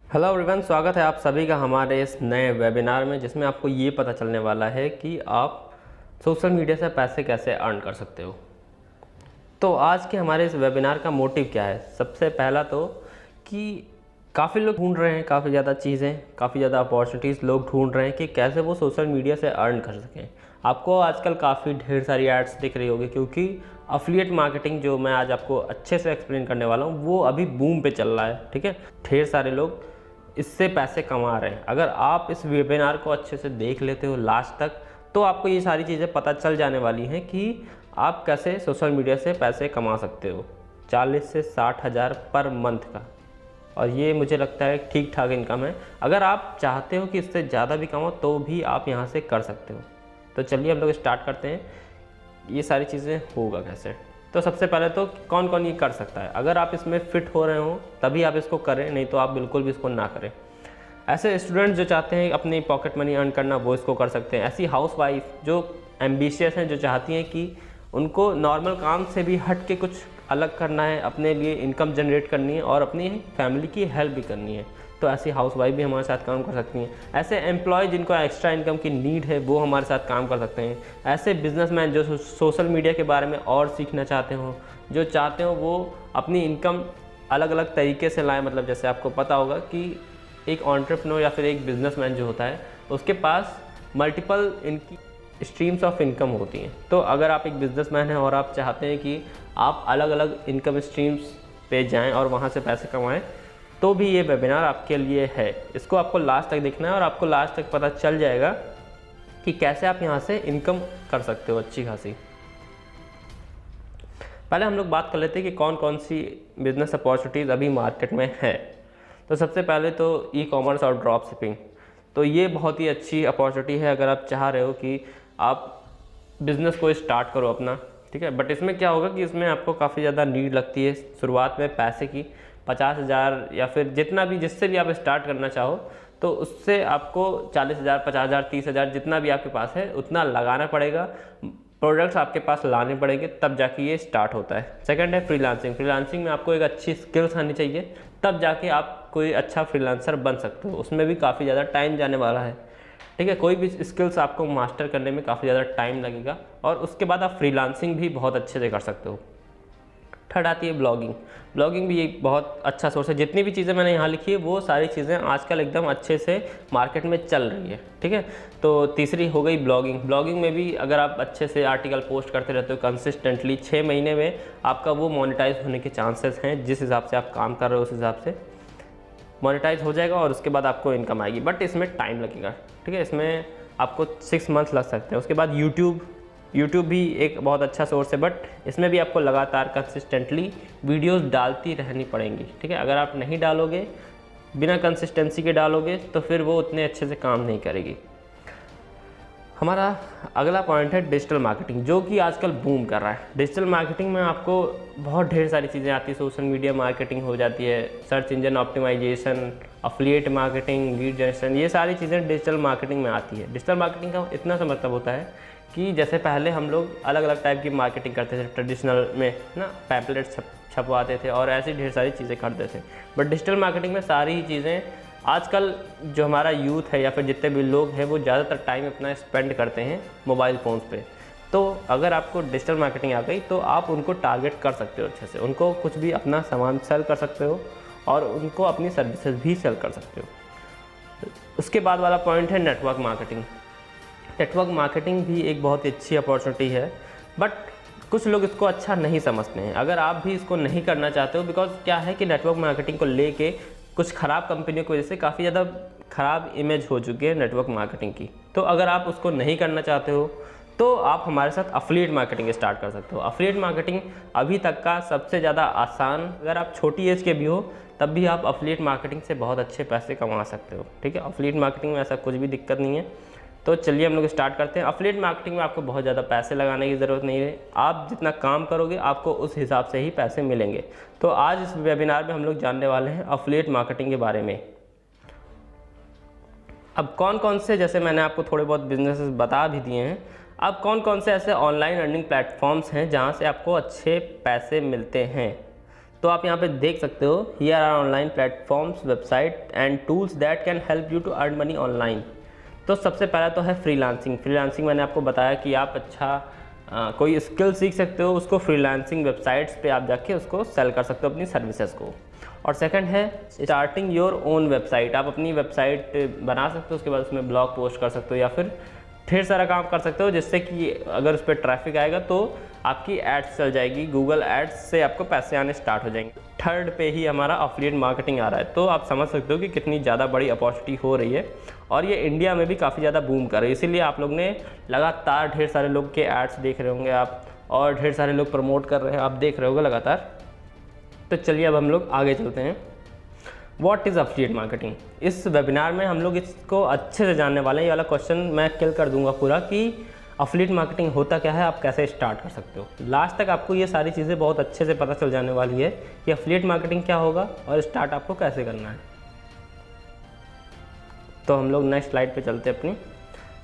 Hello everyone, स्वागत है आप सभी का हमारे इस नए वेबिनार में, जिसमें आपको ये पता चलने वाला है कि आप सोशल मीडिया से पैसे कैसे अर्न कर सकते हो। तो आज के हमारे इस वेबिनार का मोटिव क्या है? सबसे पहला तो कि काफ़ी लोग ढूंढ रहे हैं, काफ़ी ज़्यादा चीज़ें, काफ़ी ज़्यादा अपॉर्चुनिटीज़ लोग ढूंढ रहे हैं कि कैसे वो सोशल मीडिया से अर्न कर सकें। आपको आजकल काफ़ी ढेर सारी एड्स दिख रही होगी, क्योंकि अफिलिएट मार्केटिंग जो मैं आज आपको अच्छे से एक्सप्लेन करने वाला हूँ वो अभी बूम पे चल रहा है। ठीक है, ढेर सारे लोग इससे पैसे कमा रहे हैं। अगर आप इस वेबिनार को अच्छे से देख लेते हो लास्ट तक, तो आपको ये सारी चीज़ें पता चल जाने वाली हैं कि आप कैसे सोशल मीडिया से पैसे कमा सकते हो 40 से 60 हज़ार पर मंथ का। और ये मुझे लगता है ठीक ठाक इनकम है। अगर आप चाहते हो कि इससे ज़्यादा भी कमाओ तो भी आप यहाँ से कर सकते हो। तो चलिए हम लोग स्टार्ट करते हैं, ये सारी चीज़ें होगा कैसे। तो सबसे पहले तो कौन कौन ये कर सकता है? अगर आप इसमें फिट हो रहे हो तभी आप इसको करें, नहीं तो आप बिल्कुल भी इसको ना करें। ऐसे स्टूडेंट जो चाहते हैं अपनी पॉकेट मनी अर्न करना, वो इसको कर सकते हैं। ऐसी हाउसवाइफ जो एम्बिशियस हैं, जो चाहती हैं कि उनको नॉर्मल काम से भी हट के कुछ अलग करना है, अपने लिए इनकम जनरेट करनी है और अपनी फैमिली की हेल्प भी करनी है, तो ऐसी हाउसवाइफ भी हमारे साथ काम कर सकती हैं। ऐसे एम्प्लॉय जिनको एक्स्ट्रा इनकम की नीड है, वो हमारे साथ काम कर सकते हैं। ऐसे बिजनेसमैन जो सोशल मीडिया के बारे में और सीखना चाहते हो, जो चाहते हो वो अपनी इनकम अलग अलग तरीके से लाएं। मतलब जैसे आपको पता होगा कि एक एंटरप्रेन्योर या फिर एक बिजनेसमैन जो होता है, उसके पास मल्टीपल इनकी स्ट्रीम्स ऑफ इनकम होती हैं। तो अगर आप एक बिजनेसमैन हैं और आप चाहते हैं कि आप अलग अलग इनकम स्ट्रीम्स पे जाएं और वहां से पैसे कमाएं, तो भी ये वेबिनार आपके लिए है। इसको आपको लास्ट तक देखना है और आपको लास्ट तक पता चल जाएगा कि कैसे आप यहाँ से इनकम कर सकते हो अच्छी खासी। पहले हम लोग बात कर लेते हैं कि कौन कौन सी बिजनेस अपॉर्चुनिटीज़ अभी मार्केट में है। तो सबसे पहले तो ई कॉमर्स और ड्रॉप शिपिंग। तो ये बहुत ही अच्छी अपॉर्चुनिटी है अगर आप चाह रहे हो कि आप बिज़नेस को स्टार्ट करो अपना। ठीक है, बट इसमें क्या होगा कि इसमें आपको काफ़ी ज़्यादा नीड लगती है शुरुआत में पैसे की। 50,000 या फिर जितना भी, जिससे भी आप स्टार्ट करना चाहो, तो उससे आपको 40,000, 50,000, 30,000 जितना भी आपके पास है उतना लगाना पड़ेगा। प्रोडक्ट्स आपके पास लाने पड़ेंगे, तब जाके ये स्टार्ट होता है। सेकंड है फ्रीलांसिंग। फ्रीलांसिंग में आपको एक अच्छी स्किल्स आनी चाहिए, तब जाके आप कोई अच्छा फ्रीलांसर बन सकते हो। उसमें भी काफ़ी ज़्यादा टाइम जाने वाला है। ठीक है, कोई भी स्किल्स आपको मास्टर करने में काफ़ी ज़्यादा टाइम लगेगा और उसके बाद आप फ्रीलांसिंग भी बहुत अच्छे से कर सकते हो। थर्ड आती है ब्लॉगिंग। ब्लॉगिंग भी एक बहुत अच्छा सोर्स है। जितनी भी चीज़ें मैंने यहाँ लिखी है वो सारी चीज़ें आजकल एकदम अच्छे से मार्केट में चल रही है। ठीक है, तो तीसरी हो गई ब्लॉगिंग। ब्लॉगिंग में भी अगर आप अच्छे से आर्टिकल पोस्ट करते रहते हो कंसिस्टेंटली, 6 महीने में आपका वो मोनेटाइज होने के चांसेस हैं। जिस हिसाब से आप काम कर रहे हो उस हिसाब से मोनेटाइज हो जाएगा और उसके बाद आपको इनकम आएगी, बट इसमें टाइम लगेगा। ठीक है, इसमें आपको 6 मंथ लग सकते हैं। उसके बाद यूट्यूब भी एक बहुत अच्छा सोर्स है, बट इसमें भी आपको लगातार कंसिस्टेंटली वीडियोस डालती रहनी पड़ेंगी। ठीक है, अगर आप नहीं डालोगे, बिना कंसिस्टेंसी के डालोगे, तो फिर वो उतने अच्छे से काम नहीं करेगी। हमारा अगला पॉइंट है डिजिटल मार्केटिंग, जो कि आजकल बूम कर रहा है। डिजिटल मार्केटिंग में आपको बहुत ढेर सारी चीज़ें आती है। सोशल मीडिया मार्केटिंग हो जाती है, search engine optimisation, affiliate marketing, lead generation, ये सारी चीज़ें डिजिटल मार्केटिंग में आती है। डिजिटल मार्केटिंग का इतना सा मतलब होता है कि जैसे पहले हम लोग अलग अलग टाइप की मार्केटिंग करते थे, ट्रेडिशनल में ना पैम्पलेट छपवाते थे और ऐसी ढेर सारी चीज़ें करते थे। बट डिजिटल मार्केटिंग में सारी ही चीज़ें, आजकल जो हमारा यूथ है या फिर जितने भी लोग हैं, वो ज़्यादातर टाइम अपना स्पेंड करते हैं मोबाइल फ़ोन्स पे। तो अगर आपको डिजिटल मार्केटिंग आ गई तो आप उनको टारगेट कर सकते हो अच्छे से, उनको कुछ भी अपना सामान सेल कर सकते हो और उनको अपनी सर्विसेज भी सेल कर सकते हो। उसके बाद वाला पॉइंट है नेटवर्क मार्केटिंग। नेटवर्क मार्केटिंग भी एक बहुत ही अच्छी अपॉर्चुनिटी है, बट कुछ लोग इसको अच्छा नहीं समझते हैं। अगर आप भी इसको नहीं करना चाहते हो, बिकॉज क्या है कि नेटवर्क मार्केटिंग को लेके कुछ ख़राब कंपनियों की वजह से काफ़ी ज़्यादा ख़राब इमेज हो चुकी है नेटवर्क मार्केटिंग की। तो अगर आप उसको नहीं करना चाहते हो तो आप हमारे साथ अफिलिएट मार्केटिंग स्टार्ट कर सकते हो। अफिलिएट मार्केटिंग अभी तक का सबसे ज़्यादा आसान, अगर आप छोटी एज के भी हो तब भी आप अफिलिएट मार्केटिंग से बहुत अच्छे पैसे कमा सकते हो। ठीक है, अफिलिएट मार्केटिंग में ऐसा कुछ भी दिक्कत नहीं है। तो चलिए हम लोग स्टार्ट करते हैं। अफिलिएट मार्केटिंग में आपको बहुत ज़्यादा पैसे लगाने की ज़रूरत नहीं है। आप जितना काम करोगे आपको उस हिसाब से ही पैसे मिलेंगे। तो आज इस वेबिनार में हम लोग जानने वाले हैं अफिलिएट मार्केटिंग के बारे में। अब कौन कौन से, जैसे मैंने आपको थोड़े बहुत बिजनेसेस बता भी दिए हैं, अब कौन कौन से ऐसे ऑनलाइन अर्निंग प्लेटफॉर्म्स हैं जहाँ से आपको अच्छे पैसे मिलते हैं। तो आप यहाँ पे देख सकते हो, here are online platforms, website and tools that can help you to earn money online. तो सबसे पहला तो है फ्रीलांसिंग। फ्रीलांसिंग मैंने आपको बताया कि आप कोई स्किल सीख सकते हो, उसको फ्रीलांसिंग वेबसाइट्स पे आप जाके उसको सेल कर सकते हो अपनी सर्विसेज को। और सेकंड है स्टार्टिंग योर ओन वेबसाइट। आप अपनी वेबसाइट बना सकते हो, उसके बाद उसमें ब्लॉग पोस्ट कर सकते हो या फिर ढेर सारा काम कर सकते हो, जिससे कि अगर उस पर ट्रैफिक आएगा तो आपकी एड्स चल जाएगी, गूगल एड्स से आपको पैसे आने स्टार्ट हो जाएंगे। थर्ड पे ही हमारा अफिलिएट मार्केटिंग आ रहा है। तो आप समझ सकते हो कि कितनी ज़्यादा बड़ी अपॉर्चुनिटी हो रही है और ये इंडिया में भी काफ़ी ज़्यादा बूम कर रही है। इसीलिए आप लोग ने लगातार ढेर सारे लोग के एड्स देख रहे होंगे आप, और ढेर सारे लोग प्रमोट कर रहे हैं, आप देख रहे होंगे लगातार। तो चलिए अब हम लोग आगे चलते हैं। What is affiliate marketing. इस वेबिनार में हम लोग इसको अच्छे से जानने वाले हैं। ये वाला क्वेश्चन मैं किल कर दूंगा पूरा कि अफिलिएट मार्केटिंग होता क्या है, आप कैसे स्टार्ट कर सकते हो। लास्ट तक आपको ये सारी चीज़ें बहुत अच्छे से पता चल जाने वाली है कि अफिलिएट मार्केटिंग क्या होगा और स्टार्ट आपको कैसे करना है। तो हम लोग नेक्स्ट स्लाइड पे चलते हैं अपनी।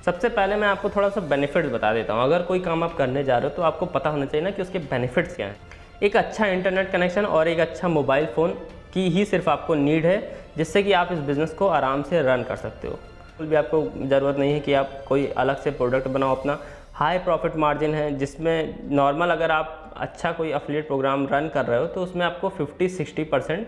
सबसे पहले मैं आपको थोड़ा सा बेनिफिट्स बता देता हूँ। अगर कोई काम आप करने जा रहे हो तो आपको पता होना चाहिए ना कि उसके बेनिफिट्स क्या हैं। एक अच्छा इंटरनेट कनेक्शन और एक अच्छा मोबाइल फ़ोन की ही सिर्फ आपको नीड है, जिससे कि आप इस बिज़नेस को आराम से रन कर सकते हो। बिल्कुल भी आपको ज़रूरत नहीं है कि आप कोई अलग से प्रोडक्ट बनाओ अपना। हाई प्रॉफिट मार्जिन है, जिसमें नॉर्मल अगर आप अच्छा कोई अफिलिएट प्रोग्राम रन कर रहे हो तो उसमें आपको 50-60%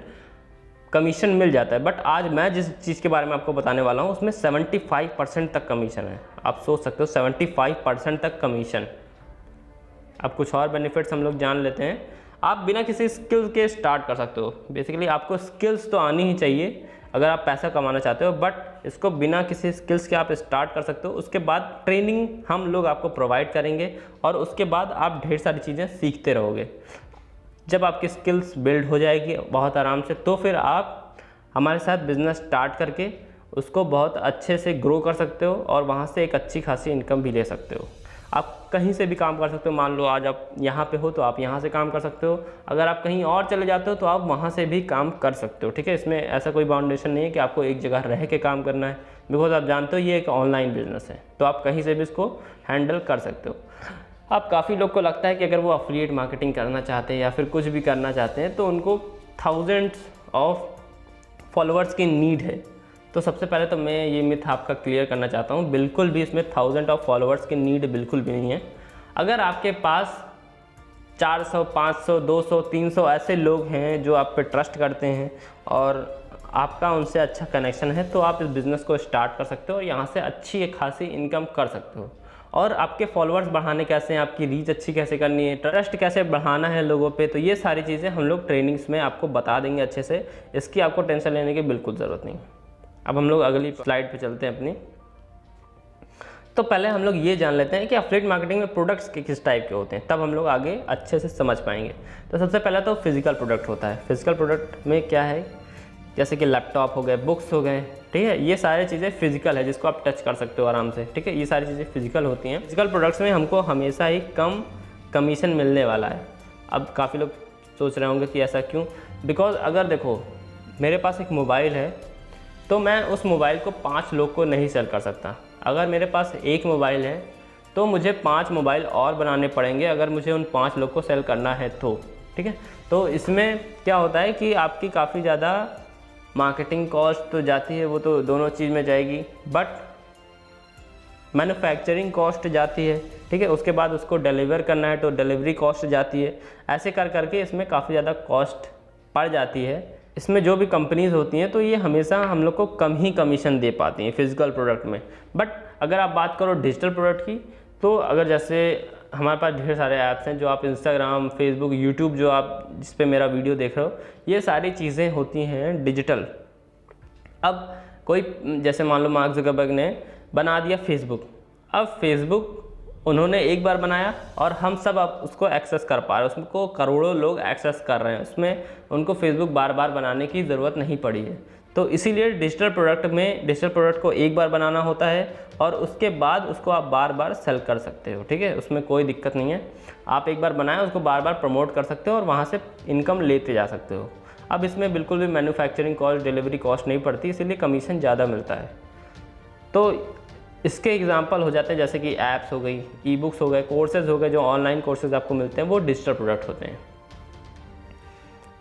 कमीशन मिल जाता है। बट आज मैं जिस चीज़ के बारे में आपको बताने वाला हूँ उसमें 75% तक कमीशन है। आप सोच सकते हो 75% तक कमीशन। अब कुछ और बेनिफिट्स हम लोग जान लेते हैं। आप बिना किसी स्किल्स के स्टार्ट कर सकते हो। बेसिकली आपको स्किल्स तो आनी ही चाहिए अगर आप पैसा कमाना चाहते हो, बट इसको बिना किसी स्किल्स के आप स्टार्ट कर सकते हो। उसके बाद ट्रेनिंग हम लोग आपको प्रोवाइड करेंगे और उसके बाद आप ढेर सारी चीज़ें सीखते रहोगे। जब आपकी स्किल्स बिल्ड हो जाएगी बहुत आराम से, तो फिर आप हमारे साथ बिज़नेस स्टार्ट करके उसको बहुत अच्छे से ग्रो कर सकते हो और वहाँ से एक अच्छी खासी इनकम भी ले सकते हो। आप कहीं से भी काम कर सकते हो। मान लो आज आप यहाँ पे हो तो आप यहाँ से काम कर सकते हो। अगर आप कहीं और चले जाते हो तो आप वहाँ से भी काम कर सकते हो। ठीक है, इसमें ऐसा कोई बाउंडेशन नहीं है कि आपको एक जगह रह के काम करना है, बिकॉज आप जानते हो ये एक ऑनलाइन बिजनेस है, तो आप कहीं से भी इसको हैंडल कर सकते हो। अब काफ़ी लोग को लगता है कि अगर वो अफिलिएट मार्केटिंग करना चाहते हैं या फिर कुछ भी करना चाहते हैं तो उनको थाउजेंड्स ऑफ फॉलोअर्स की नीड है। तो सबसे पहले तो मैं ये मिथ आपका क्लियर करना चाहता हूँ, बिल्कुल भी इसमें 1000 ऑफ फॉलोअर्स की नीड बिल्कुल भी नहीं है। अगर आपके पास 400, 500, 200, 300 ऐसे लोग हैं जो आप पे ट्रस्ट करते हैं और आपका उनसे अच्छा कनेक्शन है, तो आप इस बिज़नेस को स्टार्ट कर सकते हो और यहाँ से अच्छी एक खासी इनकम कर सकते हो। और आपके फॉलोअर्स बढ़ाने कैसे हैं, आपकी रीच अच्छी कैसे करनी है, ट्रस्ट कैसे बढ़ाना है लोगों पे, तो ये सारी चीज़ें हम लोग ट्रेनिंग्स में आपको बता देंगे अच्छे से। इसकी आपको टेंशन लेने की बिल्कुल ज़रूरत नहीं। अब हम लोग अगली स्लाइड पे चलते हैं अपनी। तो पहले हम लोग ये जान लेते हैं कि अफिलिएट मार्केटिंग में प्रोडक्ट्स किस टाइप के होते हैं, तब हम लोग आगे अच्छे से समझ पाएंगे। तो सबसे पहला तो फिजिकल प्रोडक्ट होता है। फिजिकल प्रोडक्ट में क्या है, जैसे कि लैपटॉप हो गए, बुक्स हो गए, ठीक है, ये सारी चीज़ें फिजिकल है जिसको आप टच कर सकते हो आराम से। ठीक है, ये सारी चीज़ें फिजिकल होती हैं। फिजिकल प्रोडक्ट्स में हमको हमेशा ही कम कमीशन मिलने वाला है। अब काफ़ी लोग सोच रहे होंगे कि ऐसा क्यों, बिकॉज अगर देखो मेरे पास एक मोबाइल है तो मैं उस मोबाइल को 5 लोग को नहीं सेल कर सकता। अगर मेरे पास एक मोबाइल है तो मुझे 5 मोबाइल और बनाने पड़ेंगे अगर मुझे उन 5 लोग को सेल करना है तो। ठीक है, तो इसमें क्या होता है कि आपकी काफ़ी ज़्यादा मार्केटिंग कॉस्ट तो जाती है, वो तो दोनों चीज़ में जाएगी, बट मैन्युफैक्चरिंग कॉस्ट जाती है। ठीक है, उसके बाद उसको डिलीवर करना है तो डिलीवरी कॉस्ट जाती है। ऐसे कर करके इसमें काफ़ी ज़्यादा कॉस्ट पड़ जाती है। इसमें जो भी कंपनीज़ होती हैं तो ये हमेशा हम लोग को कम ही कमीशन दे पाती हैं फिजिकल प्रोडक्ट में। बट अगर आप बात करो डिजिटल प्रोडक्ट की, तो अगर जैसे हमारे पास ढेर सारे ऐप्स हैं जो आप इंस्टाग्राम, फेसबुक, यूट्यूब जो आप जिस पे मेरा वीडियो देख रहे हो, ये सारी चीज़ें होती हैं डिजिटल। अब कोई जैसे मान लो मार्क ज़ुकरबर्ग ने बना दिया फेसबुक। अब फेसबुक उन्होंने एक बार बनाया और हम सब अब उसको एक्सेस कर पा रहे हैं, उसको करोड़ों लोग एक्सेस कर रहे हैं, उसमें उनको फेसबुक बार बार बनाने की ज़रूरत नहीं पड़ी है। तो इसीलिए डिजिटल प्रोडक्ट को एक बार बनाना होता है और उसके बाद उसको आप बार बार सेल कर सकते हो। ठीक है, उसमें कोई दिक्कत नहीं है। आप एक बार बनाएं, उसको बार बार प्रमोट कर सकते हो और वहाँ से इनकम लेते जा सकते हो। अब इसमें बिल्कुल भी मैन्युफैक्चरिंग कॉस्ट, डिलीवरी कॉस्ट नहीं पड़ती, इसीलिए कमीशन ज़्यादा मिलता है। तो इसके एग्जांपल हो जाते हैं जैसे कि ऐप्स हो गई, ई बुक्स हो गए, कोर्सेज हो गए, जो ऑनलाइन कोर्सेज आपको मिलते हैं वो डिजिटल प्रोडक्ट होते हैं।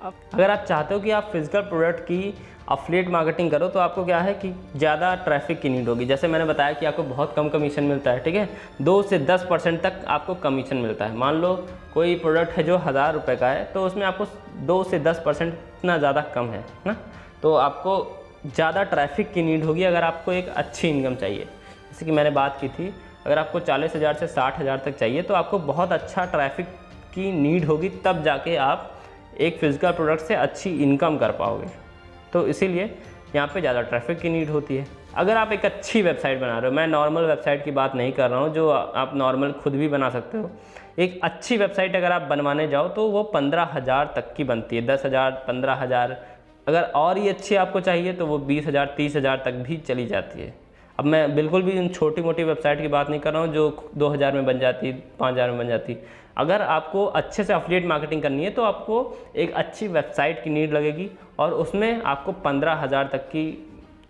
अगर आप चाहते हो कि आप फिजिकल प्रोडक्ट की अफिलिएट मार्केटिंग करो तो आपको क्या है कि ज़्यादा ट्रैफिक की नीड होगी। जैसे मैंने बताया कि आपको बहुत कम कमीशन मिलता है, ठीक है, 2 से 10% तक आपको कमीशन मिलता है। मान लो कोई प्रोडक्ट है जो 1000 रुपये का है, तो उसमें आपको 2 से 10% इतना ज़्यादा कम है ना, तो आपको ज़्यादा ट्रैफिक की नीड होगी अगर आपको एक अच्छी इनकम चाहिए। जैसे कि मैंने बात की थी, अगर आपको 40,000 से 60,000 तक चाहिए तो आपको बहुत अच्छा ट्रैफिक की नीड होगी, तब जाके आप एक फिजिकल प्रोडक्ट से अच्छी इनकम कर पाओगे। तो इसीलिए यहाँ पे ज़्यादा ट्रैफिक की नीड होती है। अगर आप एक अच्छी वेबसाइट बना रहे हो, मैं नॉर्मल वेबसाइट की बात नहीं कर रहा हूँ जो आप नॉर्मल खुद भी बना सकते हो, एक अच्छी वेबसाइट अगर आप बनवाने जाओ तो वो 15,000 तक की बनती है, 10,000, 15,000। अगर और ही अच्छी आपको चाहिए तो वो 20,000, 30,000 तक भी चली जाती है। अब मैं बिल्कुल भी उन छोटी मोटी वेबसाइट की बात नहीं कर रहा हूँ जो 2,000 में बन जाती, 5,000 में बन जाती। अगर आपको अच्छे से अफिलिएट मार्केटिंग करनी है तो आपको एक अच्छी वेबसाइट की नीड लगेगी और उसमें आपको 15,000 तक की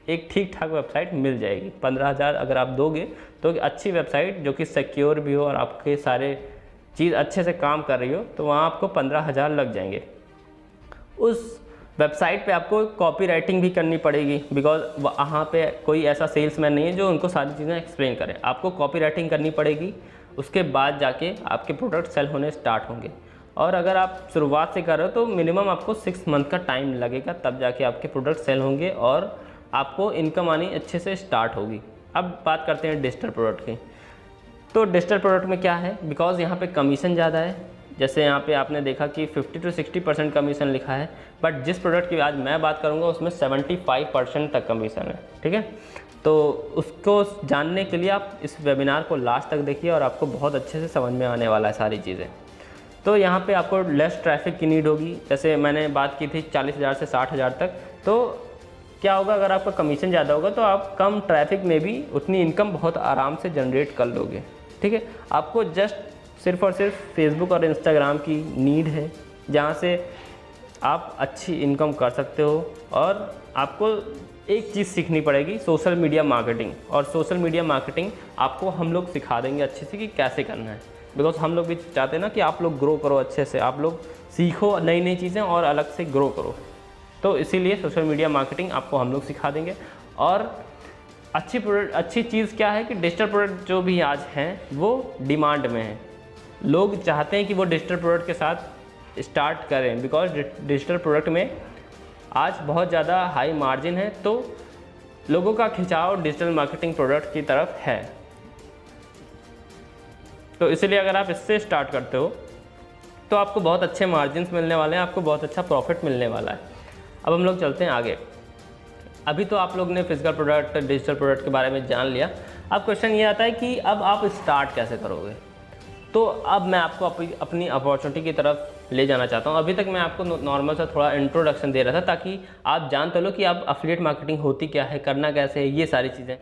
एक ठीक ठाक वेबसाइट मिल जाएगी। 15,000 अगर आप दोगे तो एक अच्छी वेबसाइट जो कि सिक्योर भी हो और आपके सारे चीज़ अच्छे से काम कर रही हो, तो वहाँ आपको 15,000 लग जाएंगे। उस वेबसाइट पे आपको कॉपी राइटिंग भी करनी पड़ेगी, बिकॉज वहाँ पे कोई ऐसा सेल्समैन नहीं है जो उनको सारी चीज़ें एक्सप्लेन करे। आपको कॉपी राइटिंग करनी पड़ेगी, उसके बाद जाके आपके प्रोडक्ट सेल होने स्टार्ट होंगे। और अगर आप शुरुआत से कर रहे हो तो मिनिमम आपको 6 मंथ का टाइम लगेगा, तब जाके आपके प्रोडक्ट सेल होंगे और आपको इनकम आनी अच्छे से स्टार्ट होगी। अब बात करते हैं डिजिटल प्रोडक्ट की। तो डिजिटल प्रोडक्ट में क्या है, बिकॉज यहाँ पे कमीशन ज़्यादा है। जैसे यहाँ पे आपने देखा कि 50 to 60% कमीशन लिखा है, बट जिस प्रोडक्ट की आज मैं बात करूँगा उसमें 75% तक कमीशन है, ठीक है। तो उसको जानने के लिए आप इस वेबिनार को लास्ट तक देखिए और आपको बहुत अच्छे से समझ में आने वाला है सारी चीज़ें। तो यहाँ पे आपको लेस ट्रैफिक की नीड होगी। जैसे मैंने बात की थी 40,000 से 60,000 तक, तो क्या होगा अगर आपका कमीशन ज़्यादा होगा तो आप कम ट्रैफिक में भी उतनी इनकम बहुत आराम से जनरेट कर लोगे, ठीक है। आपको जस्ट सिर्फ और सिर्फ फेसबुक और इंस्टाग्राम की नीड है जहाँ से आप अच्छी इनकम कर सकते हो। और आपको एक चीज़ सीखनी पड़ेगी, सोशल मीडिया मार्केटिंग। और सोशल मीडिया मार्केटिंग आपको हम लोग सिखा देंगे अच्छे से कि कैसे करना है, बिकॉज हम लोग भी चाहते हैं ना कि आप लोग ग्रो करो अच्छे से, आप लोग सीखो नई नई चीज़ें और अलग से ग्रो करो। तो इसीलिए सोशल मीडिया मार्केटिंग आपको हम लोग सिखा देंगे। और अच्छी चीज़ क्या है कि डिजिटल प्रोडक्ट जो भी आज हैं वो डिमांड में है। लोग चाहते हैं कि वो डिजिटल प्रोडक्ट के साथ स्टार्ट करें, बिकॉज डिजिटल प्रोडक्ट में आज बहुत ज़्यादा हाई मार्जिन है, तो लोगों का खिंचाव डिजिटल मार्केटिंग प्रोडक्ट की तरफ है। तो इसलिए अगर आप इससे स्टार्ट करते हो तो आपको बहुत अच्छे मार्जिन्स मिलने वाले हैं, आपको बहुत अच्छा प्रॉफिट मिलने वाला है। अब हम लोग चलते हैं आगे। अभी तो आप लोग ने फिजिकल प्रोडक्ट, डिजिटल प्रोडक्ट के बारे में जान लिया। अब क्वेश्चन ये आता है कि अब आप स्टार्ट कैसे करोगे। तो अब मैं आपको अपनी अपॉर्चुनिटी की तरफ ले जाना चाहता हूँ। अभी तक मैं आपको नॉर्मल सा थोड़ा इंट्रोडक्शन दे रहा था ताकि आप जान तो लो कि आप एफिलिएट मार्केटिंग होती क्या है, करना कैसे है, ये सारी चीज़ें।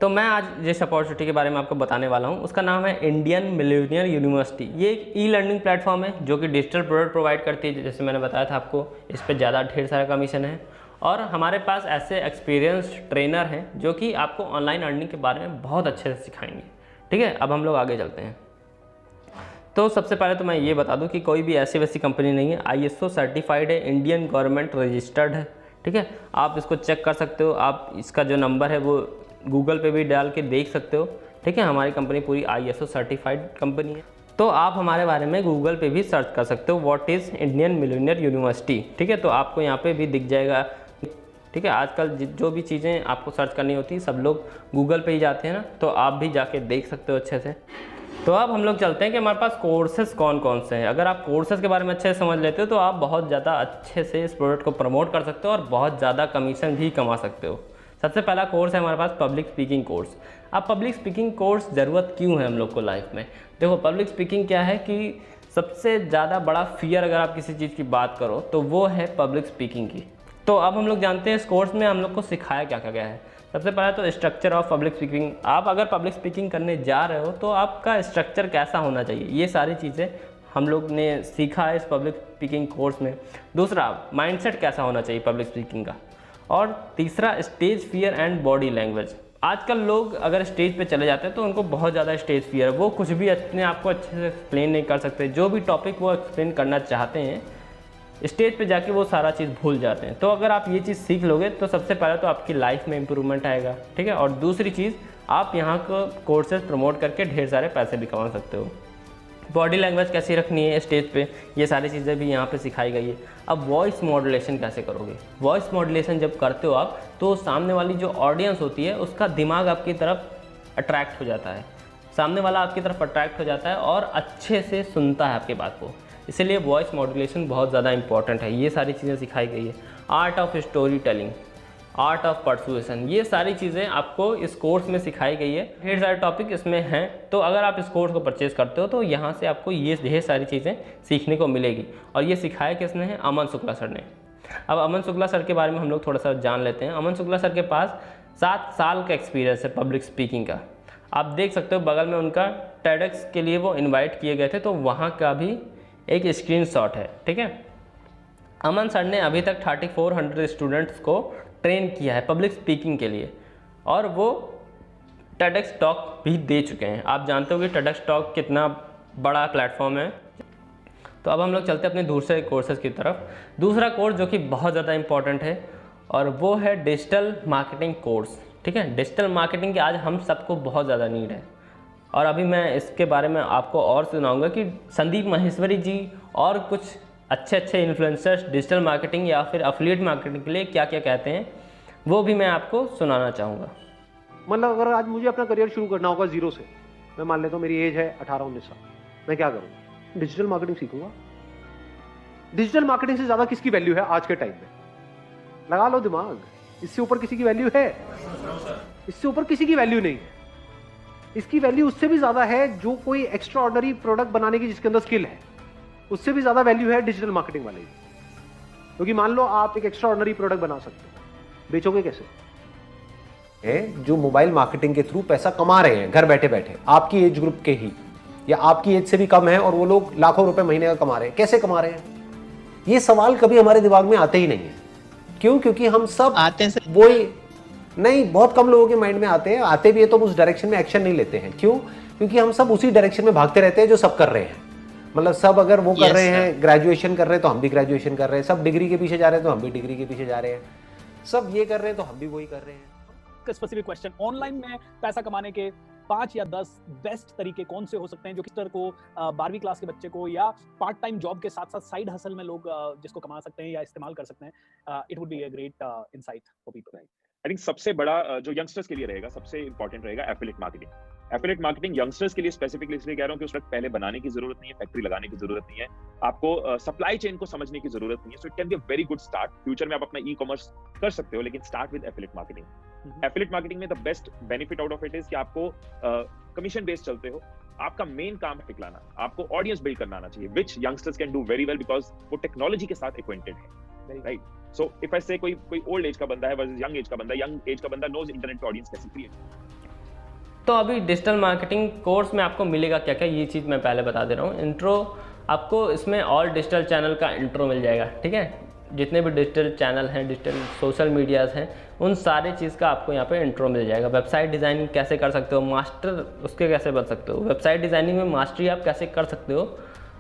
तो मैं आज जिस अपॉर्चुनिटी के बारे में आपको बताने वाला हूँ उसका नाम है इंडियन मिलेनियर यूनिवर्सिटी। ये एक ई लर्निंग प्लेटफॉर्म है जो कि डिजिटल प्रोडक्ट प्रोवाइड करती है। जैसे मैंने बताया था आपको, इस पर ज़्यादा ढेर सारा कमीशन है और हमारे पास ऐसे एक्सपीरियंस्ड ट्रेनर हैं जो कि आपको ऑनलाइन अर्निंग के बारे में बहुत अच्छे से सिखाएंगे, ठीक है। अब हम लोग आगे चलते हैं। तो सबसे पहले तो मैं ये बता दूं कि कोई भी ऐसी वैसी कंपनी नहीं है, ISO सर्टिफाइड है, इंडियन गवर्नमेंट रजिस्टर्ड है, ठीक है। आप इसको चेक कर सकते हो, आप इसका जो नंबर है वो गूगल पे भी डाल के देख सकते हो, ठीक है। हमारी कंपनी पूरी ISO सर्टिफाइड कंपनी है। तो आप हमारे बारे में गूगल पे भी सर्च कर सकते हो, what is Indian Millionaire university, ठीक है। तो आपको यहाँ पे भी दिख जाएगा, ठीक है। आजकल जो भी चीज़ें आपको सर्च करनी होती है सब लोग गूगल पे ही जाते हैं ना, तो आप भी जाके देख सकते हो अच्छे से। तो अब हम लोग चलते हैं कि हमारे पास कोर्सेज कौन कौन से हैं। अगर आप कोर्सेज के बारे में अच्छे से समझ लेते हो तो आप बहुत ज़्यादा अच्छे से इस प्रोडक्ट को प्रमोट कर सकते हो और बहुत ज़्यादा कमीशन भी कमा सकते हो। सबसे पहला कोर्स है हमारे पास पब्लिक स्पीकिंग कोर्स। अब पब्लिक स्पीकिंग कोर्स ज़रूरत क्यों है हम लोग को लाइफ में? देखो, पब्लिक स्पीकिंग क्या है कि सबसे ज़्यादा बड़ा फियर अगर आप किसी चीज़ की बात करो तो वो है पब्लिक स्पीकिंग की। तो अब हम लोग जानते हैं इस कोर्स में हम लोग को सिखाया क्या क्या गया है। सबसे पहले तो स्ट्रक्चर ऑफ पब्लिक स्पीकिंग। आप अगर पब्लिक स्पीकिंग करने जा रहे हो तो आपका स्ट्रक्चर कैसा होना चाहिए, ये सारी चीज़ें हम लोग ने सीखा है इस पब्लिक स्पीकिंग कोर्स में। दूसरा, माइंडसेट कैसा होना चाहिए पब्लिक स्पीकिंग का। और तीसरा, stage fear and body language. आजकल लोग अगर स्टेज पे चले जाते हैं तो उनको बहुत ज़्यादा स्टेज फियर है, वो कुछ भी अपने आप को अच्छे से एक्सप्लेन नहीं कर सकते। जो भी टॉपिक वो एक्सप्लेन करना चाहते हैं स्टेज पे जाके वो सारा चीज़ भूल जाते हैं। तो अगर आप ये चीज़ सीख लोगे तो सबसे पहले तो आपकी लाइफ में इम्प्रूवमेंट आएगा, ठीक है। और दूसरी चीज़, आप यहाँ को कोर्सेज प्रमोट करके ढेर सारे पैसे भी कमा सकते हो। बॉडी लैंग्वेज कैसी रखनी है स्टेज पे, ये सारी चीज़ें भी यहाँ पे सिखाई गई है। अब वॉइस मॉड्यूलेशन कैसे करोगे? वॉइस मॉड्यूलेशन जब करते हो आप, तो सामने वाली जो ऑडियंस होती है उसका दिमाग आपकी तरफ अट्रैक्ट हो जाता है, सामने वाला आपकी तरफ अट्रैक्ट हो जाता है और अच्छे से सुनता है आपकी बात को। इसलिए वॉइस मॉड्यूलेशन बहुत ज़्यादा इंपॉर्टेंट है। ये सारी चीज़ें सिखाई गई है। Art of story telling, art of persuasion, ये सारी चीज़ें आपको इस कोर्स में सिखाई गई है। ढेर सारे टॉपिक इसमें हैं। तो अगर आप इस कोर्स को परचेज़ करते हो तो यहाँ से आपको ये ढेर सारी चीज़ें सीखने को मिलेगी। और ये सिखाया किसने है? अमन शुक्ला सर ने। अब अमन शुक्ला सर के बारे में हम लोग थोड़ा सा जान लेते हैं। अमन शुक्ला सर के पास 7 साल का एक्सपीरियंस है पब्लिक स्पीकिंग का। आप देख सकते हो बगल में उनका टेडेक्स के लिए वो इनवाइट किए गए थे, तो वहाँ का भी एक स्क्रीनशॉट है, ठीक है। अमन सर ने अभी तक 3400 स्टूडेंट्स को ट्रेन किया है पब्लिक स्पीकिंग के लिए, और वो टेडेक्स टॉक भी दे चुके हैं। आप जानते हो कि टेडेक्स टॉक कितना बड़ा प्लेटफॉर्म है। तो अब हम लोग चलते हैं अपने दूसरे कोर्सेज की तरफ। दूसरा कोर्स जो कि बहुत ज़्यादा इंपॉर्टेंट है, और वो है डिजिटल मार्केटिंग कोर्स, ठीक है। डिजिटल मार्केटिंग की आज हम सबको बहुत ज़्यादा नीड है, और अभी मैं इसके बारे में आपको और सुनाऊंगा कि संदीप माहेश्वरी जी और कुछ अच्छे इन्फ्लुएंसर्स डिजिटल मार्केटिंग या फिर एफिलिएट मार्केटिंग के लिए क्या क्या कहते हैं, वो भी मैं आपको सुनाना चाहूँगा। मतलब अगर आज मुझे अपना करियर शुरू करना होगा जीरो से, मैं मान लेता हूँ मेरी एज है 18-19 साल, मैं क्या करूँ? डिजिटल मार्केटिंग सीखूंगा। डिजिटल मार्केटिंग से ज़्यादा किसकी वैल्यू है आज के टाइम में? लगा लो दिमाग। इससे ऊपर किसी की वैल्यू है? इससे ऊपर किसी की वैल्यू नहीं है। इसकी वैल्यू उससे भी ज्यादा है जो कोई एक्स्ट्रा ऑर्डिनरी प्रोडक्ट बनाने की जिसके अंदर स्किल है, उससे भी ज्यादा वैल्यू है डिजिटल मार्केटिंग वाले की। क्योंकि मान लो आप एक एक्स्ट्रा ऑर्डिनरी प्रोडक्ट बना सकते हो, बेचोगे कैसे? है जो मोबाइल मार्केटिंग के थ्रू पैसा कमा रहे हैं घर बैठे बैठे, आपकी एज ग्रुप के ही या आपकी एज से भी कम है, और वो लोग लाखों रुपए महीने का कमा रहे हैं। कैसे कमा रहे हैं? ये सवाल कभी हमारे दिमाग में आते ही नहीं है। क्यों? क्योंकि हम सब आते हैं वो नहीं, बहुत कम लोगों के माइंड में आते हैं। आते भी है तो उस डायरेक्शन में एक्शन नहीं लेते हैं। क्यों? क्योंकि हम सब उसी डायरेक्शन में भागते रहते हैं जो सब कर रहे हैं। मतलब सब अगर वो कर रहे हैं, ग्रेजुएशन कर रहे हैं तो हम भी ग्रेजुएशन कर रहे हैं, सब डिग्री के पीछे जा रहे हैं तो हम भी डिग्री के पीछे जा रहे हैं, सब ये कर रहे हैं तो हम भी वही कर रहे हैं। स्पेसिफिक क्वेश्चन, ऑनलाइन में पैसा कमाने के 5 या 10 बेस्ट तरीके कौन से हो सकते हैं जो किसी को 12वीं क्लास के बच्चे को या पार्ट टाइम जॉब के साथ साथ साइड हसल में लोग जिसको कमा सकते हैं या इस्तेमाल कर सकते हैं? It would be a great insight for people. I think सबसे बड़ा जो यंगस्टर्स के लिए रहेगा, सबसे इंपॉर्टेंट रहेगा affiliate marketing. Affiliate marketing youngsters के लिए स्पेसिफिकली इसलिए कह रहा हूं कि उसमें पहले बनाने की जरूरत नहीं है, फैक्ट्री लगाने की जरूरत नहीं है, आपको सप्लाई चेन को समझने की जरूरत नहीं है। So it can be a very good start. Future में आप अपना ई कॉमर्स कर सकते हो, लेकिन start with affiliate marketing. Affiliate marketing में the best benefit out of it is कि आपको कमीशन बेस्ड चलते हो, आपका मेन काम है लाना, आपको ऑडियंस बिल्ड करना आना चाहिए, which youngsters can do very well because वो टेक्नोलॉजी के साथ एक्वेंटेड है, राइट? सो इफ आई से कोई ओल्ड एज का बंदा है वर्सेस यंग एज का बंदा, यंग एज का बंदा नोज इंटरनेट पे ऑडियंस कैसे क्रिएट। तो अभी डिजिटल मार्केटिंग कोर्स में आपको मिलेगा क्या क्या, ये चीज़ मैं पहले बता दे रहा हूँ। इंट्रो, आपको इसमें ऑल डिजिटल चैनल का इंट्रो मिल जाएगा, ठीक है। जितने भी डिजिटल चैनल हैं, डिजिटल सोशल मीडियाज़ हैं, उन सारे चीज़ का आपको यहाँ पे इंट्रो मिल जाएगा। वेबसाइट डिज़ाइनिंग कैसे कर सकते हो, मास्टर उसके कैसे बन सकते हो, वेबसाइट डिज़ाइनिंग में मास्टरी आप कैसे कर सकते हो,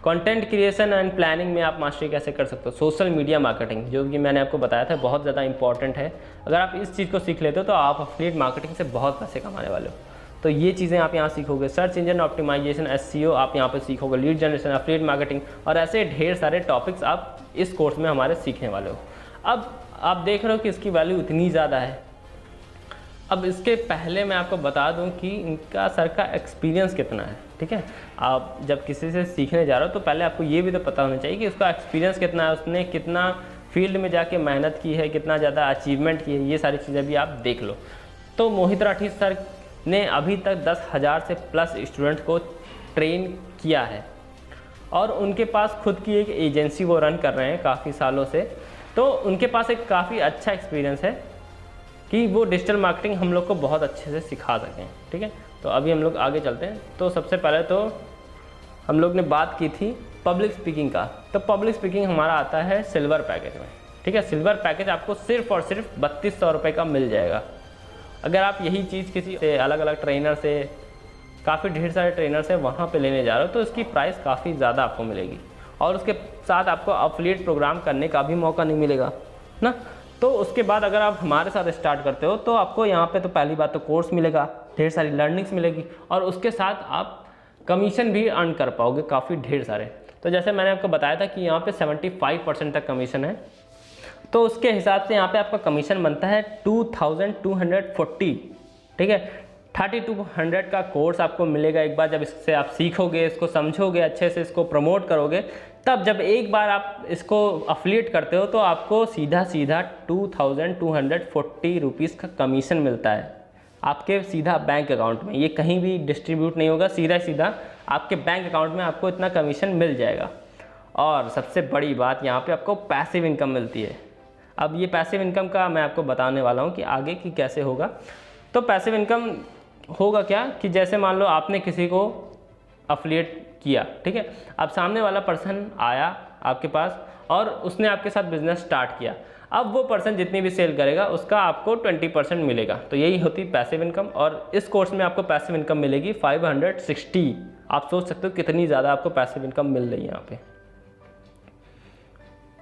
कंटेंट क्रिएशन एंड प्लानिंग में आप मास्टरी कैसे कर सकते हो, सोशल मीडिया मार्केटिंग जो कि मैंने आपको बताया था बहुत ज़्यादा इंपॉर्टेंट है। अगर आप इस चीज़ को सीख लेते हो तो आप एफिलिएट मार्केटिंग से बहुत पैसे कमाने वाले हो। तो ये चीज़ें आप यहाँ सीखोगे। सर्च इंजन ऑप्टिमाइजेशन, SEO आप यहाँ पे सीखोगे, लीड जनरेशन, एफिलिएट मार्केटिंग, और ऐसे ढेर सारे टॉपिक्स आप इस कोर्स में हमारे सीखने वाले हो। अब आप देख रहे हो कि इसकी वैल्यू इतनी ज़्यादा है। अब इसके पहले मैं आपको बता दूं कि इनका सर का एक्सपीरियंस कितना है, ठीक है। आप जब किसी से सीखने जा रहे हो तो पहले आपको ये भी तो पता होना चाहिए कि उसका एक्सपीरियंस कितना है, उसने कितना फील्ड में जाके मेहनत की है, कितना ज़्यादा अचीवमेंट की है, ये सारी चीज़ें भी आप देख लो। तो मोहित राठी सर ने अभी तक 10,000 से प्लस स्टूडेंट्स को ट्रेन किया है, और उनके पास खुद की एक एजेंसी वो रन कर रहे हैं काफ़ी सालों से। तो उनके पास एक काफ़ी अच्छा एक्सपीरियंस है कि वो डिजिटल मार्केटिंग हम लोग को बहुत अच्छे से सिखा सकें, ठीक है। तो अभी हम लोग आगे चलते हैं। तो सबसे पहले तो हम लोग ने बात की थी पब्लिक स्पीकिंग का। तो पब्लिक स्पीकिंग हमारा आता है सिल्वर पैकेज में, ठीक है। सिल्वर पैकेज आपको सिर्फ और सिर्फ 3200 रुपये का मिल जाएगा। अगर आप यही चीज़ किसी से अलग अलग ट्रेनर से, काफ़ी ढेर सारे ट्रेनर से वहाँ पे लेने जा रहे हो तो इसकी प्राइस काफ़ी ज़्यादा आपको मिलेगी। और उसके साथ आपको अफिलिएट प्रोग्राम करने का भी मौका नहीं मिलेगा ना। तो उसके बाद अगर आप हमारे साथ स्टार्ट करते हो तो आपको यहाँ पे तो पहली बात तो कोर्स मिलेगा, ढेर सारी लर्निंग्स मिलेगी, और उसके साथ आप कमीशन भी अर्न कर पाओगे काफ़ी ढेर सारे। तो जैसे मैंने आपको बताया था कि यहाँ पे 75% तक कमीशन है, तो उसके हिसाब से यहाँ पे आपका कमीशन बनता है 2240, ठीक है। 3200 का कोर्स आपको मिलेगा एक बार जब इससे आप सीखोगे, इसको समझोगे, अच्छे से इसको प्रमोट करोगे, तब जब एक बार आप इसको अफिलिएट करते हो तो आपको सीधा 2240 रुपीज़ का कमीशन मिलता है आपके सीधा बैंक अकाउंट में। ये कहीं भी डिस्ट्रीब्यूट नहीं होगा, सीधा सीधा आपके बैंक अकाउंट में आपको इतना कमीशन मिल जाएगा। और सबसे बड़ी बात, यहाँ पे आपको पैसिव इनकम मिलती है। अब ये पैसिव इनकम का मैं आपको बताने वाला हूँ कि आगे की कैसे होगा। तो पैसिव इनकम होगा क्या कि जैसे मान लो आपने किसी को अफिलिएट किया, ठीक है। अब सामने वाला पर्सन आया आपके पास और उसने आपके साथ बिजनेस स्टार्ट किया। अब वो पर्सन जितनी भी सेल करेगा उसका आपको 20% मिलेगा। तो यही होती पैसिव इनकम, और इस कोर्स में आपको पैसिव इनकम मिलेगी 560। आप सोच सकते हो कितनी ज़्यादा आपको पैसिव इनकम मिल रही है यहाँ पे।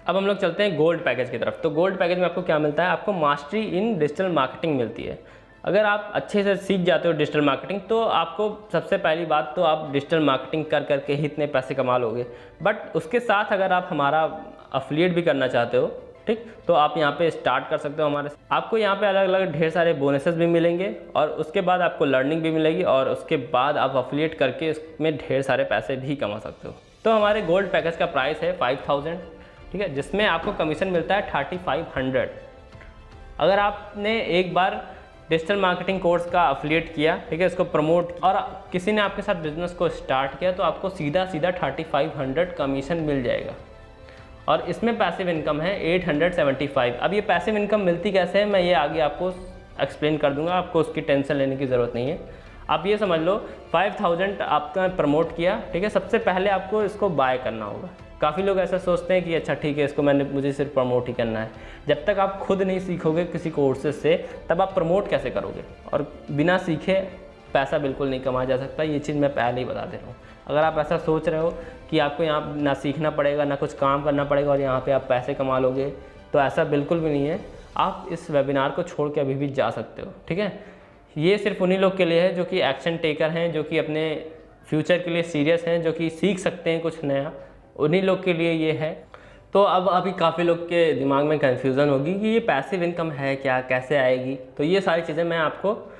अब हम लोग चलते हैं गोल्ड पैकेज की तरफ। तो गोल्ड पैकेज में आपको क्या मिलता है, आपको मास्टरी इन डिजिटल मार्केटिंग मिलती है। अगर आप अच्छे से सीख जाते हो डिजिटल मार्केटिंग तो आपको सबसे पहली बात तो आप डिजिटल मार्केटिंग कर करके ही इतने पैसे कमा लोगे। बट उसके साथ अगर आप हमारा अफिलिएट भी करना चाहते हो, ठीक, तो आप यहाँ पे स्टार्ट कर सकते हो हमारे। आपको यहाँ पे अलग अलग ढेर सारे बोनसेस भी मिलेंगे, और उसके बाद आपको लर्निंग भी मिलेगी, और उसके बाद आप अफिलिएट करके इसमें ढेर सारे पैसे भी कमा सकते हो। तो हमारे गोल्ड पैकेज का प्राइस है 5000, ठीक है, जिसमें आपको कमीशन मिलता है 3500। अगर आपने एक बार डिजिटल मार्केटिंग कोर्स का अफिलिएट किया, ठीक है, इसको प्रमोट और किसी ने आपके साथ बिजनेस को स्टार्ट किया, तो आपको सीधा 3500 कमीशन मिल जाएगा। और इसमें पैसिव इनकम है 875। अब ये पैसिव इनकम मिलती कैसे है, मैं ये आगे आपको एक्सप्लेन कर दूंगा, आपको उसकी टेंशन लेने की ज़रूरत नहीं है। आप ये समझ लो 5000 आपका प्रमोट किया, ठीक है, सबसे पहले आपको इसको बाय करना होगा। काफ़ी लोग ऐसा सोचते हैं कि अच्छा ठीक है, इसको मुझे सिर्फ प्रमोट ही करना है। जब तक आप खुद नहीं सीखोगे किसी कोर्सेज से, तब आप प्रमोट कैसे करोगे? और बिना सीखे पैसा बिल्कुल नहीं कमाया जा सकता, ये चीज़ मैं पहले ही बता दे रहा हूँ। अगर आप ऐसा सोच रहे हो कि आपको यहाँ ना सीखना पड़ेगा ना कुछ काम करना पड़ेगा और यहाँ पे आप पैसे कमा लोगे, तो ऐसा बिल्कुल भी नहीं है। आप इस वेबिनार को छोड़ के अभी भी जा सकते हो, ठीक है। ये सिर्फ उन्हीं लोग के लिए है जो कि एक्शन टेकर हैं, जो कि अपने फ्यूचर के लिए सीरियस हैं, जो कि सीख सकते हैं कुछ नया, उन्हीं लोग के लिए ये है। तो अब अभी काफ़ी लोग के दिमाग में कन्फ्यूज़न होगी कि ये पैसिव इनकम है क्या, कैसे आएगी। तो ये सारी चीज़ें मैं आपको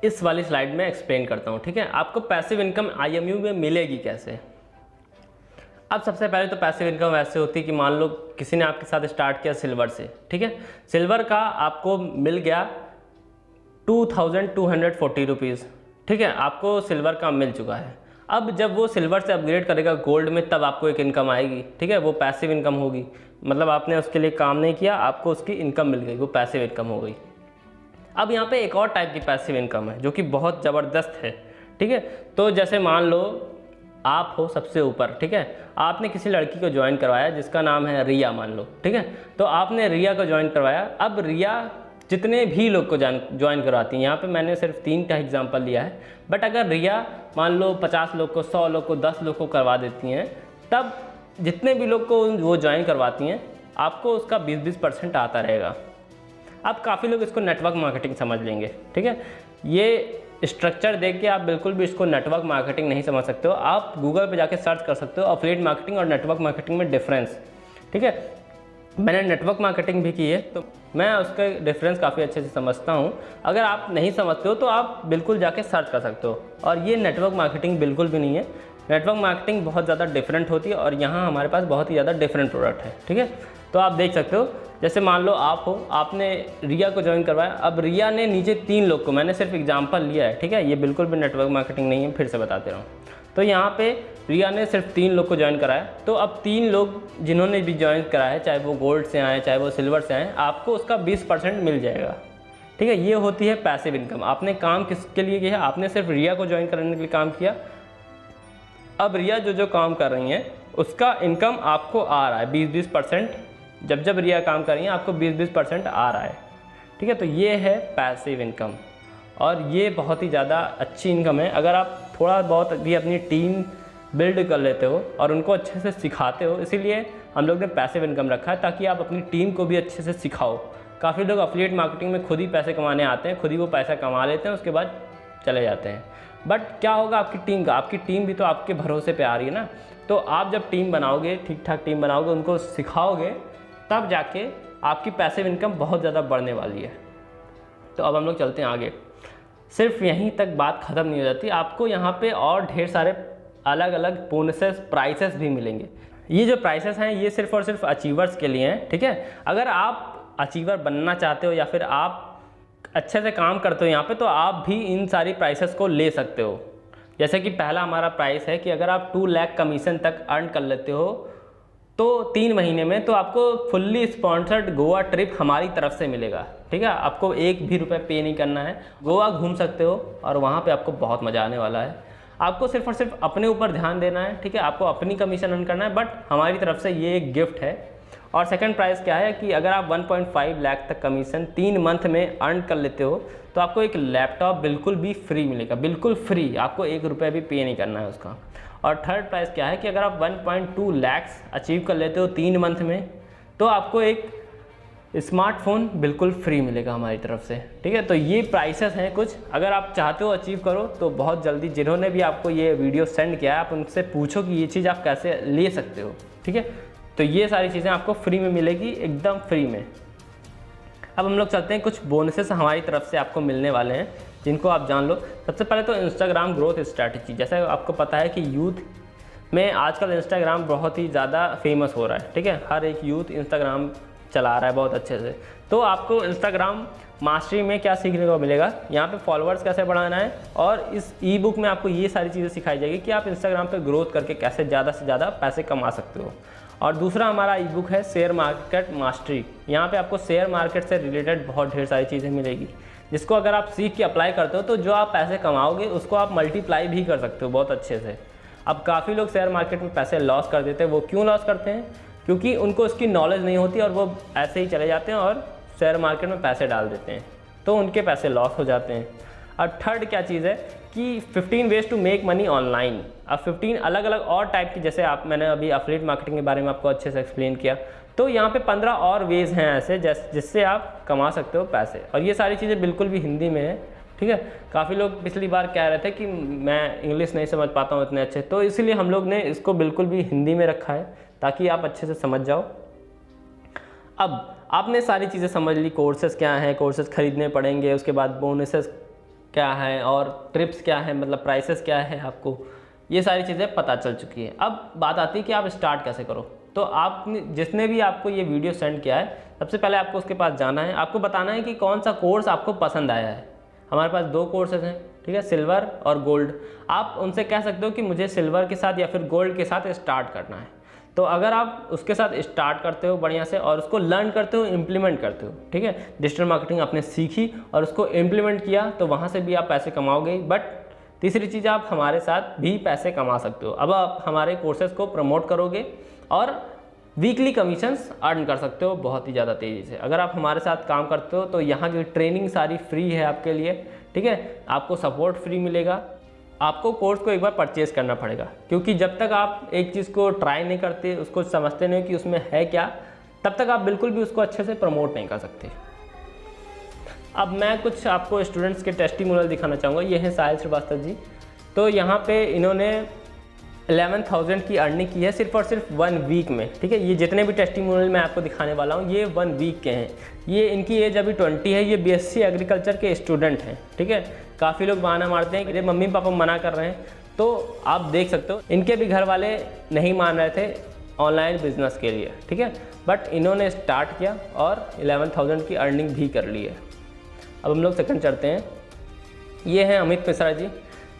इस वाली स्लाइड में एक्सप्लेन करता हूँ, ठीक है। आपको पैसिव इनकम IMU में मिलेगी कैसे। अब सबसे पहले तो पैसिव इनकम वैसे होती है कि मान लो किसी ने आपके साथ स्टार्ट किया सिल्वर से, ठीक है, सिल्वर का आपको मिल गया 2240 रुपीज़, ठीक है, आपको सिल्वर का मिल चुका है। अब जब वो सिल्वर से अपग्रेड करेगा गोल्ड में, तब आपको एक इनकम आएगी, ठीक है, वो पैसिव इनकम होगी। मतलब आपने उसके लिए काम नहीं किया, आपको उसकी इनकम मिल गई, वो पैसिव इनकम हो गई। अब यहाँ पे एक और टाइप की पैसिव इनकम है जो कि बहुत ज़बरदस्त है, ठीक है। तो जैसे मान लो आप हो सबसे ऊपर, ठीक है, आपने किसी लड़की को ज्वाइन करवाया जिसका नाम है रिया, मान लो, ठीक है। तो आपने रिया को ज्वाइन करवाया। अब रिया जितने भी लोग को ज्वाइन करवाती हैं, यहाँ पे मैंने सिर्फ 3 का एग्जांपल लिया है, बट अगर रिया मान लो 50 लोग को, 100 लोग को, 10 लोग को करवा देती हैं, तब जितने भी लोग को वो ज्वाइन करवाती हैं, आपको उसका 20% आता रहेगा। अब काफ़ी लोग इसको नेटवर्क मार्केटिंग समझ लेंगे, ठीक है। ये स्ट्रक्चर देख के आप बिल्कुल भी इसको नेटवर्क मार्केटिंग नहीं समझ सकते हो। आप गूगल पे जाके सर्च कर सकते हो अफिलिएट मार्केटिंग और नेटवर्क मार्केटिंग में डिफरेंस, ठीक है। मैंने नेटवर्क मार्केटिंग भी की है, तो मैं उसका डिफरेंस काफ़ी अच्छे से समझता हूँ। अगर आप नहीं समझते हो तो आप बिल्कुल जाके सर्च कर सकते हो। और ये नेटवर्क मार्केटिंग बिल्कुल भी नहीं है। नेटवर्क मार्केटिंग बहुत ज़्यादा डिफरेंट होती है, और यहाँ हमारे पास बहुत ही ज़्यादा डिफरेंट प्रोडक्ट है, ठीक है। तो आप देख सकते हो, जैसे मान लो आप हो, आपने रिया को ज्वाइन करवाया। अब रिया ने नीचे 3 लोग को, मैंने सिर्फ एग्जाम्पल लिया है, ठीक है, ये बिल्कुल भी नेटवर्क मार्केटिंग नहीं है, फिर से बताते रहा हूँ। तो यहाँ पे रिया ने सिर्फ 3 लोग को ज्वाइन कराया। तो अब 3 लोग जिन्होंने भी ज्वाइन कराया है, चाहे वो गोल्ड से आए चाहे वो सिल्वर से आए, आपको उसका 20% मिल जाएगा, ठीक है। ये होती है पैसिव इनकम। आपने काम किसके लिए किया? आपने सिर्फ रिया को ज्वाइन कराने के लिए काम किया। अब रिया जो काम कर रही हैं उसका इनकम आपको आ रहा है 20% जब रिया काम कर रही हैं, आपको 20% आ रहा है, ठीक है। तो ये है पैसिव इनकम, और ये बहुत ही ज़्यादा अच्छी इनकम है। अगर आप थोड़ा बहुत भी अपनी टीम बिल्ड कर लेते हो और उनको अच्छे से सिखाते हो। इसीलिए हम लोग ने पैसिव इनकम रखा है, ताकि आप अपनी टीम को भी अच्छे से सिखाओ। काफ़ी लोग एफिलिएट मार्केटिंग में खुद ही पैसे कमाने आते हैं, खुद ही वो पैसा कमा लेते हैं, उसके बाद चले जाते हैं। बट क्या होगा आपकी टीम का? आपकी टीम भी तो आपके भरोसे पे आ रही है ना। तो आप जब टीम बनाओगे, ठीक ठाक टीम बनाओगे, उनको सिखाओगे, तब जाके आपकी पैसिव इनकम बहुत ज़्यादा बढ़ने वाली है। तो अब हम लोग चलते हैं आगे। सिर्फ यहीं तक बात ख़त्म नहीं हो जाती, आपको यहाँ पे और ढेर सारे अलग अलग बोनसेस, प्राइसेस भी मिलेंगे। ये जो प्राइसेस हैं ये सिर्फ और सिर्फ अचीवर्स के लिए हैं, ठीक है। अगर आप अचीवर बनना चाहते हो या फिर आप अच्छे से काम करते हो यहाँ पे, तो आप भी इन सारी प्राइसेस को ले सकते हो। जैसे कि पहला हमारा प्राइस है कि अगर आप 2 लाख कमीशन तक अर्न कर लेते हो तो 3 महीने में, तो आपको फुल्ली स्पॉन्सर्ड गोवा ट्रिप हमारी तरफ से मिलेगा, ठीक है। आपको एक भी रुपये पे नहीं करना है, गोवा घूम सकते हो और वहाँ पे आपको बहुत मज़ा आने वाला है। आपको सिर्फ और सिर्फ अपने ऊपर ध्यान देना है, ठीक है। आपको अपनी कमीशन अर्न करना है, बट हमारी तरफ से ये एक गिफ्ट है। और सेकंड प्राइस क्या है कि अगर आप 1.5 लाख तक कमीशन 3 मंथ में अर्न कर लेते हो तो आपको एक लैपटॉप बिल्कुल भी फ्री मिलेगा, बिल्कुल फ्री, आपको 1 रुपया भी पे नहीं करना है उसका। और थर्ड प्राइस क्या है कि अगर आप 1.2 लाख अचीव कर लेते हो 3 मंथ में, तो आपको एक स्मार्टफोन बिल्कुल फ्री मिलेगा हमारी तरफ से, ठीक है। तो ये प्राइसेस हैं कुछ। अगर आप चाहते हो अचीव करो तो बहुत जल्दी, जिन्होंने भी आपको ये वीडियो सेंड किया है, आप उनसे पूछो कि ये चीज़ आप कैसे ले सकते हो, ठीक है। तो ये सारी चीज़ें आपको फ्री में मिलेगी, एकदम फ्री में। अब हम लोग चलते हैं, कुछ बोनसेस हमारी तरफ से आपको मिलने वाले हैं जिनको आप जान लो। सबसे पहले तो इंस्टाग्राम ग्रोथ स्ट्रैटेजी। जैसे आपको पता है कि यूथ में आजकल इंस्टाग्राम बहुत ही ज़्यादा फेमस हो रहा है, ठीक है। हर एक यूथ इंस्टाग्राम चला रहा है बहुत अच्छे से। तो आपको इंस्टाग्राम मास्टरी में क्या सीखने को मिलेगा, यहाँ पे फॉलोअर्स कैसे बढ़ाना है, और इस ई बुक में आपको ये सारी चीज़ें सिखाई जाएगी कि आप इंस्टाग्राम पे ग्रोथ करके कैसे ज़्यादा से ज़्यादा पैसे कमा सकते हो। और दूसरा हमारा ई बुक है शेयर मार्केट मास्टरी। यहाँ पे आपको शेयर मार्केट से रिलेटेड बहुत ढेर सारी चीज़ें मिलेगी, जिसको अगर आप सीख के अप्लाई करते हो तो जो आप पैसे कमाओगे उसको आप मल्टीप्लाई भी कर सकते हो बहुत अच्छे से। अब काफ़ी लोग शेयर मार्केट में पैसे लॉस कर देते हैं। वो क्यों लॉस करते हैं? क्योंकि उनको उसकी नॉलेज नहीं होती और वो ऐसे ही चले जाते हैं और शेयर मार्केट में पैसे डाल देते हैं, तो उनके पैसे लॉस हो जाते हैं। और थर्ड क्या चीज़ है कि 15 ways to make money online. अब 15 अलग अलग और टाइप की, जैसे मैंने अभी एफिलिएट मार्केटिंग के बारे में आपको अच्छे से एक्सप्लेन किया, तो यहाँ पे 15 और वेज हैं ऐसे जिससे आप कमा सकते हो पैसे। और ये सारी चीज़ें बिल्कुल भी हिंदी में है, ठीक है। काफ़ी लोग पिछली बार कह रहे थे कि मैं इंग्लिश नहीं समझ पाता हूँ इतने अच्छे, तो इसीलिए हम लोग ने इसको बिल्कुल भी हिंदी में रखा है ताकि आप अच्छे से समझ जाओ। अब आपने सारी चीज़ें समझ ली, कोर्सेज क्या हैं, कोर्सेज खरीदने पड़ेंगे, उसके बाद बोनसेस क्या है और ट्रिप्स क्या है, मतलब प्राइसेस क्या है, आपको ये सारी चीज़ें पता चल चुकी है। अब बात आती है कि आप स्टार्ट कैसे करो। तो आपने जिसने भी आपको ये वीडियो सेंड किया है, सबसे पहले आपको उसके पास जाना है, आपको बताना है कि कौन सा कोर्स आपको पसंद आया है। हमारे पास 2 कोर्सेज हैं, ठीक है, सिल्वर और गोल्ड। आप उनसे कह सकते हो कि मुझे सिल्वर के साथ या फिर गोल्ड के साथ स्टार्ट करना है। तो अगर आप उसके साथ स्टार्ट करते हो बढ़िया से और उसको लर्न करते हो, इम्प्लीमेंट करते हो, ठीक है, डिजिटल मार्केटिंग आपने सीखी और उसको इम्प्लीमेंट किया, तो वहाँ से भी आप पैसे कमाओगे। बट तीसरी चीज़, आप हमारे साथ भी पैसे कमा सकते हो। अब आप हमारे कोर्सेज को प्रमोट करोगे और वीकली कमीशंस अर्न कर सकते हो बहुत ही ज़्यादा तेज़ी से। अगर आप हमारे साथ काम करते हो तो यहाँ की ट्रेनिंग सारी फ्री है आपके लिए, ठीक है। आपको सपोर्ट फ्री मिलेगा। आपको कोर्स को एक बार परचेज़ करना पड़ेगा, क्योंकि जब तक आप एक चीज़ को ट्राई नहीं करते, उसको समझते नहीं कि उसमें है क्या, तब तक आप बिल्कुल भी उसको अच्छे से प्रमोट नहीं कर सकते। अब मैं कुछ आपको स्टूडेंट्स के टेस्टिमोनियल दिखाना चाहूँगा। ये हैं साहिल श्रीवास्तव जी। तो यहाँ पे इन्होंने 11,000 की अर्निंग की है सिर्फ और सिर्फ 1 वीक में, ठीक है। ये जितने भी टेस्टिमोनियल मैं आपको दिखाने वाला हूँ ये 1 वीक के हैं। ये इनकी एज अभी 20 है। ये BSc एग्रीकल्चर के स्टूडेंट हैं, ठीक है। काफ़ी लोग बहाना मारते हैं कि मेरे मम्मी पापा मना कर रहे हैं, तो आप देख सकते हो इनके भी घर वाले नहीं मान रहे थे ऑनलाइन बिजनेस के लिए, ठीक है। बट इन्होंने स्टार्ट किया और 11,000 की अर्निंग भी कर ली है। अब हम लोग सेकंड चढ़ते हैं। ये हैं अमित मिश्रा जी।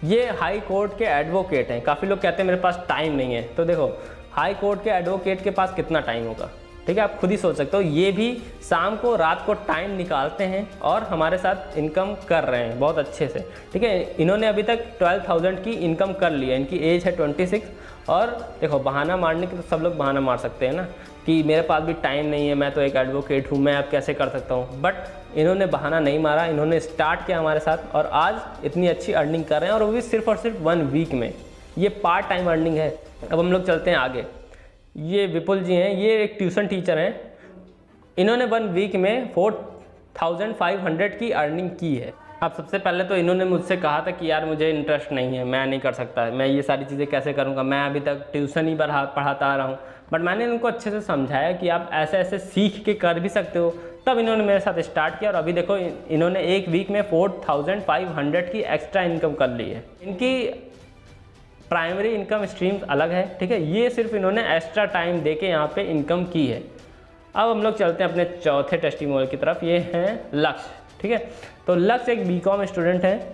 ये हाई कोर्ट के एडवोकेट हैं। काफ़ी लोग कहते हैं मेरे पास टाइम नहीं है, तो देखो हाई कोर्ट के एडवोकेट के पास कितना टाइम होगा, ठीक है, आप खुद ही सोच सकते हो। ये भी शाम को रात को टाइम निकालते हैं और हमारे साथ इनकम कर रहे हैं बहुत अच्छे से, ठीक है। इन्होंने अभी तक 12,000 की इनकम कर ली है। इनकी एज है 26। और देखो बहाना मारने के तो सब लोग बहाना मार सकते हैं ना कि मेरे पास भी टाइम नहीं है, मैं तो एक एडवोकेट हूँ, मैं अब कैसे कर सकता हूँ। बट इन्होंने बहाना नहीं मारा, इन्होंने स्टार्ट किया हमारे साथ और आज इतनी अच्छी अर्निंग कर रहे हैं, और वो भी सिर्फ और सिर्फ 1 वीक में। ये पार्ट टाइम अर्निंग है। अब हम लोग चलते हैं आगे। ये विपुल जी हैं, ये एक ट्यूशन टीचर हैं। इन्होंने 1 वीक में 4500 की अर्निंग की है। अब सबसे पहले तो इन्होंने मुझसे कहा था कि यार मुझे इंटरेस्ट नहीं है, मैं नहीं कर सकता, मैं ये सारी चीज़ें कैसे करूँगा, मैं अभी तक ट्यूशन ही पढ़ाता आ रहा हूँ। बट मैंने इनको अच्छे से समझाया कि आप ऐसे ऐसे सीख के कर भी सकते हो, तब इन्होंने मेरे साथ स्टार्ट किया और अभी देखो इन्होंने 1 वीक में 4500 की एक्स्ट्रा इनकम कर ली है। इनकी प्राइमरी इनकम स्ट्रीम्स अलग है, ठीक है, ये सिर्फ इन्होंने एक्स्ट्रा टाइम दे के यहाँ पे इनकम की है। अब हम लोग चलते हैं अपने चौथे टेस्टिमोनियल की तरफ। ये हैं लक्ष्य, ठीक है। तो लक्ष्य एक बीकॉम स्टूडेंट है,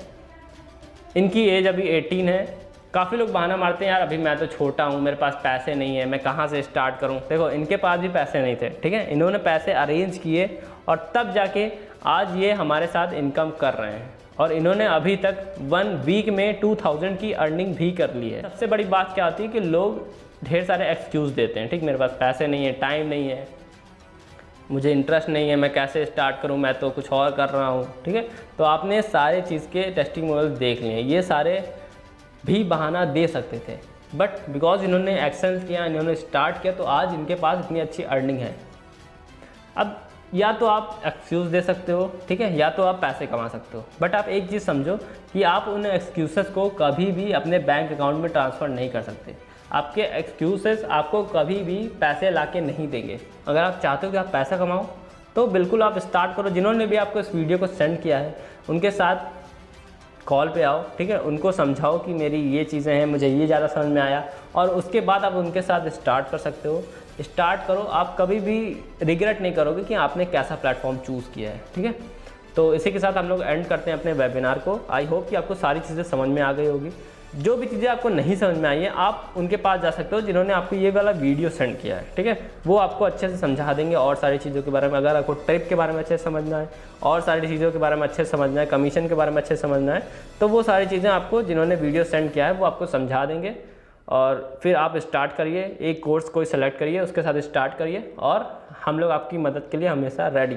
इनकी एज अभी 18 है। काफ़ी लोग बहाना मारते हैं यार अभी मैं तो छोटा हूँ, मेरे पास पैसे नहीं है, मैं कहाँ से स्टार्ट करूँ। देखो इनके पास भी पैसे नहीं थे, ठीक है, इन्होंने पैसे अरेंज किए और तब जाके आज ये हमारे साथ इनकम कर रहे हैं और इन्होंने अभी तक 1 वीक में 2000 की अर्निंग भी कर ली है। सबसे बड़ी बात क्या होती है कि लोग ढेर सारे एक्सक्यूज़ देते हैं, ठीक, मेरे पास पैसे नहीं है, टाइम नहीं है, मुझे इंटरेस्ट नहीं है, मैं कैसे स्टार्ट करूं, मैं तो कुछ और कर रहा हूं, ठीक है। तो आपने सारे चीज़ के टेस्टिमोनियल देख लिए, ये सारे भी बहाना दे सकते थे, बट बिकॉज इन्होंने एक्शन किया, इन्होंने स्टार्ट किया, तो आज इनके पास इतनी अच्छी अर्निंग है। अब या तो आप एक्सक्यूज़ दे सकते हो, ठीक है, या तो आप पैसे कमा सकते हो, बट आप एक चीज़ समझो कि आप उन एक्सक्यूज़ेस को कभी भी अपने बैंक अकाउंट में ट्रांसफ़र नहीं कर सकते। आपके एक्सक्यूज़ेस आपको कभी भी पैसे लाके नहीं देंगे। अगर आप चाहते हो कि आप पैसा कमाओ तो बिल्कुल आप स्टार्ट करो। जिन्होंने भी आपको इस वीडियो को सेंड किया है उनके साथ कॉल पे आओ, ठीक है, उनको समझाओ कि मेरी ये चीज़ें हैं, मुझे ये ज़्यादा समझ में आया, और उसके बाद आप उनके साथ स्टार्ट कर सकते हो। स्टार्ट करो, आप कभी भी रिग्रेट नहीं करोगे कि आपने कैसा प्लेटफॉर्म चूज़ किया है, ठीक है। तो इसी के साथ हम लोग एंड करते हैं अपने वेबिनार को। आई होप कि आपको सारी चीज़ें समझ में आ गई होगी। जो भी चीज़ें आपको नहीं समझ में आई है आप उनके पास जा सकते हो जिन्होंने आपको ये वाला वीडियो सेंड किया है, ठीक है, वो आपको अच्छे से समझा देंगे और सारी चीज़ों के बारे में। अगर आपको ट्रिप के बारे में अच्छे से समझना है और सारी चीज़ों के बारे में अच्छे से समझना है, कमीशन के बारे में अच्छे से समझना है, तो वो सारी चीज़ें आपको जिन्होंने वीडियो सेंड किया है वो आपको समझा देंगे। और फिर आप स्टार्ट करिए, एक कोर्स कोई सेलेक्ट करिए, उसके साथ स्टार्ट करिए और हम लोग आपकी मदद के लिए हमेशा रेडी।